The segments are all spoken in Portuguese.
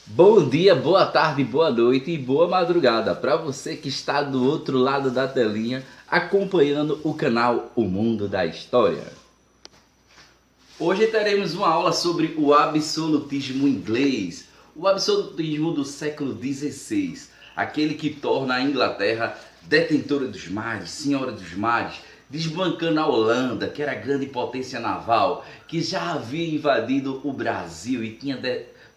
Bom dia, boa tarde, boa noite e boa madrugada para você que está do outro lado da telinha acompanhando o canal O Mundo da História. Hoje teremos uma aula sobre o absolutismo inglês, o absolutismo do século XVI, aquele que torna a Inglaterra detentora dos mares, senhora dos mares, desbancando a Holanda, que era a grande potência naval, que já havia invadido o Brasil e tinha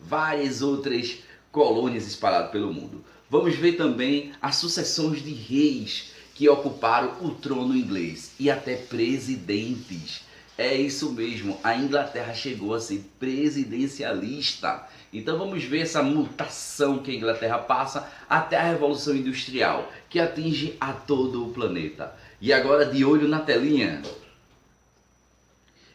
várias outras colônias espalhadas pelo mundo. Vamos ver também as sucessões de reis que ocuparam o trono inglês e até presidentes. É isso mesmo, a Inglaterra chegou a ser presidencialista. Então vamos ver essa mutação que a Inglaterra passa até a Revolução Industrial, que atinge a todo o planeta. E agora de olho na telinha.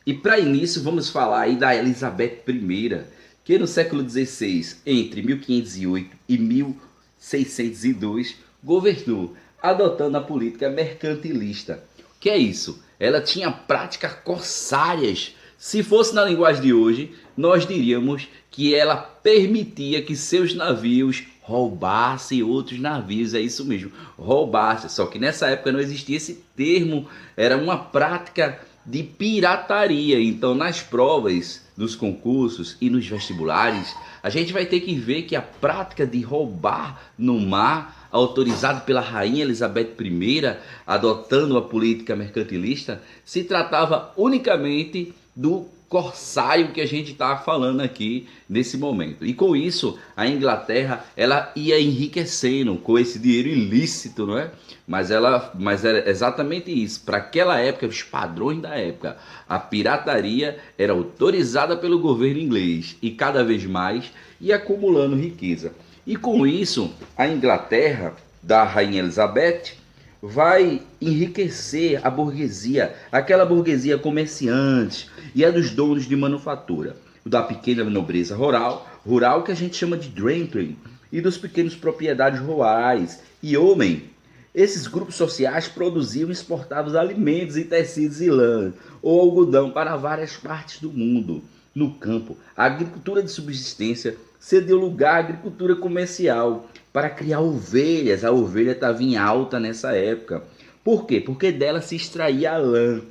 E para início vamos falar aí da Elizabeth I, que no século XVI, entre 1508 e 1602, governou, adotando a política mercantilista. O que é isso? Ela tinha práticas corsárias. Se fosse na linguagem de hoje, nós diríamos que ela permitia que seus navios roubassem outros navios, é isso mesmo, roubassem. Só que nessa época não existia esse termo, era uma prática de pirataria. Então, nas provas, nos concursos e nos vestibulares, a gente vai ter que ver que a prática de roubar no mar, autorizada pela rainha Elizabeth I, adotando a política mercantilista, se tratava unicamente do corsário que a gente está falando aqui nesse momento. E com isso, a Inglaterra ela ia enriquecendo com esse dinheiro ilícito, não é? Mas era exatamente isso. Para aquela época, os padrões da época, a pirataria era autorizada pelo governo inglês e cada vez mais ia acumulando riqueza. E com isso, a Inglaterra da rainha Elizabeth vai enriquecer a burguesia, aquela burguesia comerciante e a dos donos de manufatura, da pequena nobreza rural que a gente chama de gentry, e dos pequenos proprietários rurais e homem. Esses grupos sociais produziam e exportavam alimentos e tecidos e lã ou algodão para várias partes do mundo. No campo, a agricultura de subsistência cedeu lugar à agricultura comercial para criar ovelhas. A ovelha estava em alta nessa época. Por quê? Porque dela se extraía a lã.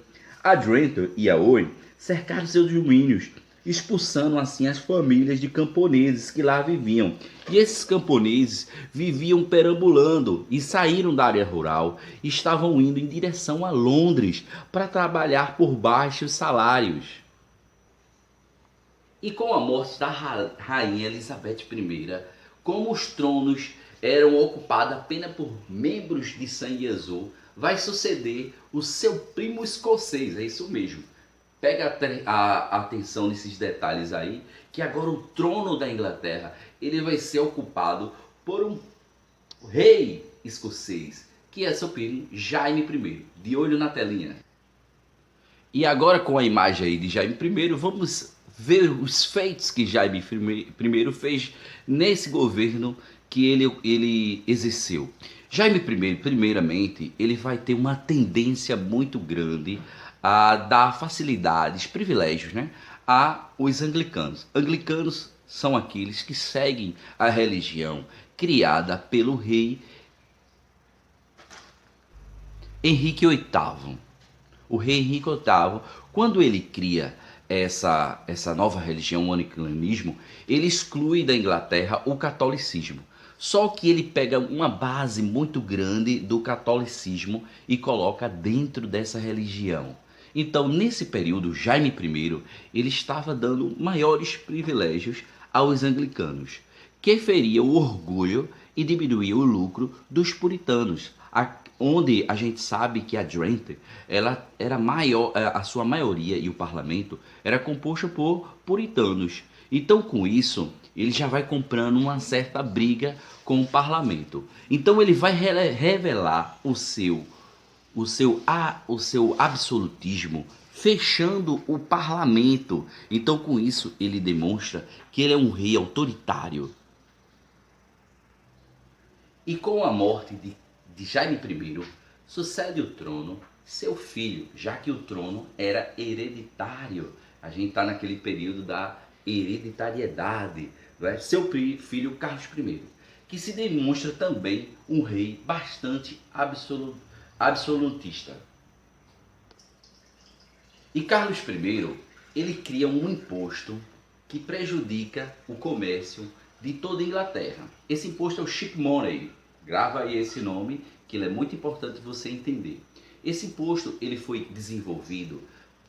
A Drenthe e a Owen cercaram seus domínios, expulsando assim as famílias de camponeses que lá viviam. E esses camponeses viviam perambulando e saíram da área rural e estavam indo em direção a Londres para trabalhar por baixos salários. E com a morte da rainha Elizabeth I, como os tronos eram ocupados apenas por membros de sangue azul, vai suceder o seu primo escocês, é isso mesmo. Pega a atenção nesses detalhes aí, que agora o trono da Inglaterra ele vai ser ocupado por um rei escocês, que é seu primo Jaime I. De olho na telinha. E agora com a imagem aí de Jaime I, vamos ver os feitos que Jaime I fez nesse governo que ele exerceu. Jaime I, primeiramente, ele vai ter uma tendência muito grande a dar facilidades, privilégios, né, a os anglicanos. Anglicanos são aqueles que seguem a religião criada pelo rei Henrique VIII. O rei Henrique VIII, quando ele cria essa nova religião, o anglicanismo, ele exclui da Inglaterra o catolicismo. Só que ele pega uma base muito grande do catolicismo e coloca dentro dessa religião. Então, nesse período, Jaime I, ele estava dando maiores privilégios aos anglicanos, que feria o orgulho e diminuía o lucro dos puritanos, onde a gente sabe que a Drenthe, ela era maior, a sua maioria e o parlamento era composto por puritanos. Então, com isso, ele já vai comprando uma certa briga com o parlamento. Então, ele vai revelar o seu absolutismo, fechando o parlamento. Então, com isso, ele demonstra que ele é um rei autoritário. E com a morte de Jaime I, sucede o trono seu filho, já que o trono era hereditário. A gente está naquele período da hereditariedade, né, seu filho Carlos I, que se demonstra também um rei bastante absolutista. E Carlos I, ele cria um imposto que prejudica o comércio de toda a Inglaterra. Esse imposto é o Ship Money. Grava aí esse nome, que ele é muito importante você entender. Esse imposto ele foi desenvolvido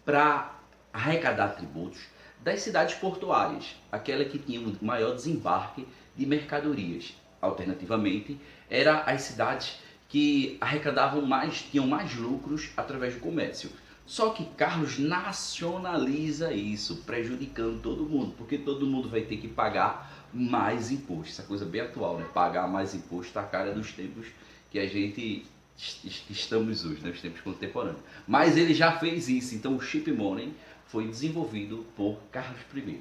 para arrecadar tributos das cidades portuárias, aquela que tinha o maior desembarque de mercadorias. Alternativamente, eram as cidades que arrecadavam mais, tinham mais lucros através do comércio. Só que Carlos nacionaliza isso, prejudicando todo mundo, porque todo mundo vai ter que pagar mais imposto. Essa coisa bem atual, né? Pagar mais imposto a cara dos tempos que a gente estamos hoje, né? Os tempos contemporâneos. Mas ele já fez isso, então o Ship Money foi desenvolvido por Carlos I.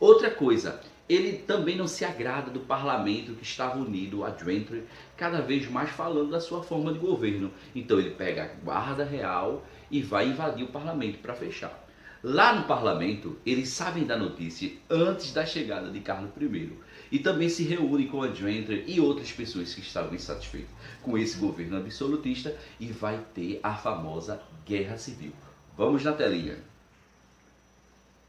Outra coisa, ele também não se agrada do parlamento que estava unido a Adventure, cada vez mais falando da sua forma de governo. Então ele pega a guarda real e vai invadir o parlamento para fechar. Lá no parlamento, eles sabem da notícia antes da chegada de Carlos I e também se reúnem com Adventure e outras pessoas que estavam insatisfeitas com esse governo absolutista e vai ter a famosa Guerra Civil. Vamos na telinha.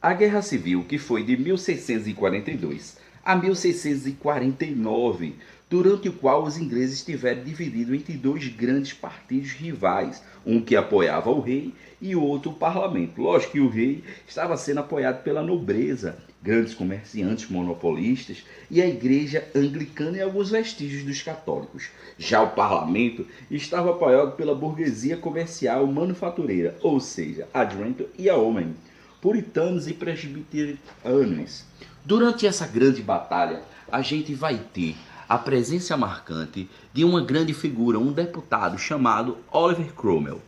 A Guerra Civil, que foi de 1642 a 1649, durante o qual os ingleses estiveram divididos entre dois grandes partidos rivais, um que apoiava o rei e o outro o parlamento. Lógico que o rei estava sendo apoiado pela nobreza, grandes comerciantes monopolistas e a igreja anglicana e alguns vestígios dos católicos. Já o parlamento estava apoiado pela burguesia comercial manufatureira, ou seja, Adventure e a Homem, puritanos e presbiterianos. Durante essa grande batalha, a gente vai ter a presença marcante de uma grande figura, um deputado chamado Oliver Cromwell.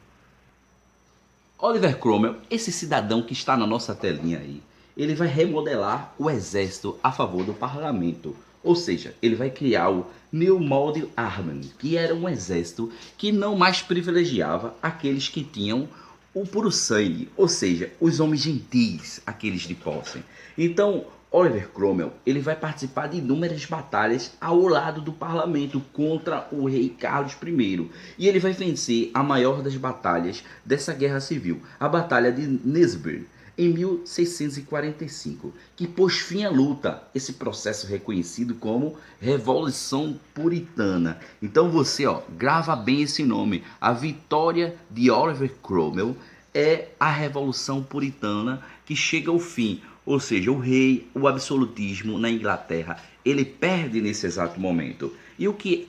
Oliver Cromwell, esse cidadão que está na nossa telinha aí, ele vai remodelar o exército a favor do parlamento. Ou seja, ele vai criar o New Model Army, que era um exército que não mais privilegiava aqueles que tinham o puro sangue, ou seja, os homens gentis, aqueles de posse. Então, Oliver Cromwell, ele vai participar de inúmeras batalhas ao lado do parlamento contra o rei Carlos I. E ele vai vencer a maior das batalhas dessa guerra civil, a Batalha de Nesburg, em 1645, que pôs fim à luta, esse processo reconhecido como Revolução Puritana. Então você, grava bem esse nome. A vitória de Oliver Cromwell é a Revolução Puritana que chega ao fim. Ou seja, o rei, o absolutismo na Inglaterra, ele perde nesse exato momento. E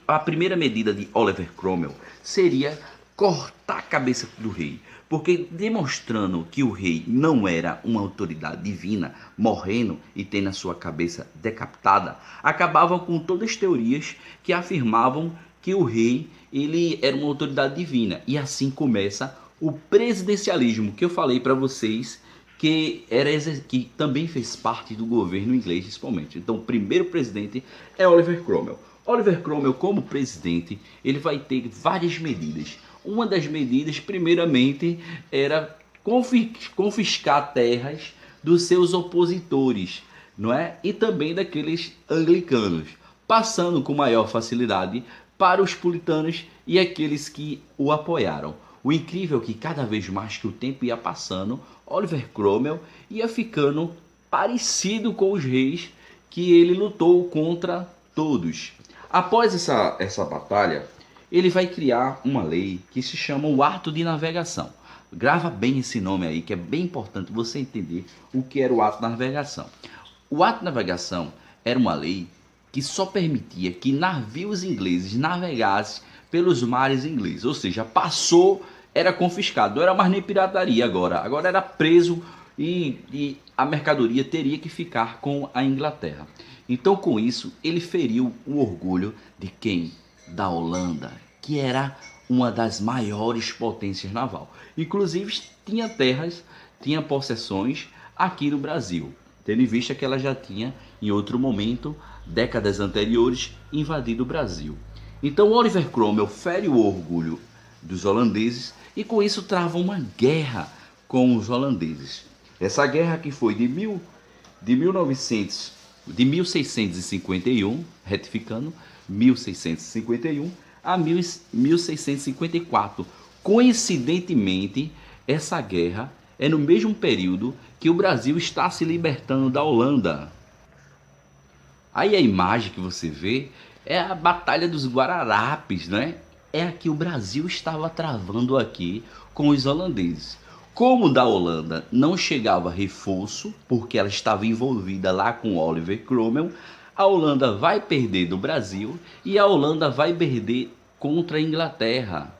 a primeira medida de Oliver Cromwell seria cortar a cabeça do rei. Porque demonstrando que o rei não era uma autoridade divina, morrendo e tendo a sua cabeça decapitada, acabavam com todas as teorias que afirmavam que o rei ele era uma autoridade divina. E assim começa o presidencialismo, que eu falei para vocês, que também fez parte do governo inglês, principalmente. Então, o primeiro presidente é Oliver Cromwell. Oliver Cromwell, como presidente, ele vai ter várias medidas. Uma das medidas, primeiramente, era confiscar terras dos seus opositores, não é? E também daqueles anglicanos, passando com maior facilidade para os puritanos e aqueles que o apoiaram. O incrível é que cada vez mais que o tempo ia passando, Oliver Cromwell ia ficando parecido com os reis que ele lutou contra todos. Após essa batalha, ele vai criar uma lei que se chama o Ato de Navegação. Grava bem esse nome aí, que é bem importante você entender o que era o Ato de Navegação. O Ato de Navegação era uma lei que só permitia que navios ingleses navegassem pelos mares ingleses. Ou seja, passou, era confiscado. Não era mais nem pirataria agora. Agora era preso e a mercadoria teria que ficar com a Inglaterra. Então, com isso, ele feriu o orgulho de quem? Da Holanda, que era uma das maiores potências naval. Inclusive tinha terras, tinha possessões aqui no Brasil, tendo em vista que ela já tinha, em outro momento, décadas anteriores, invadido o Brasil. Então Oliver Cromwell fere o orgulho dos holandeses e com isso trava uma guerra com os holandeses. Essa guerra que foi de 1900 de 1651, retificando, 1651 a 1654. Coincidentemente, essa guerra é no mesmo período que o Brasil está se libertando da Holanda. Aí a imagem que você vê é a Batalha dos Guararapes, né? É a que o Brasil estava travando aqui com os holandeses. Como da Holanda não chegava reforço, porque ela estava envolvida lá com Oliver Cromwell, a Holanda vai perder do Brasil e a Holanda vai perder contra a Inglaterra.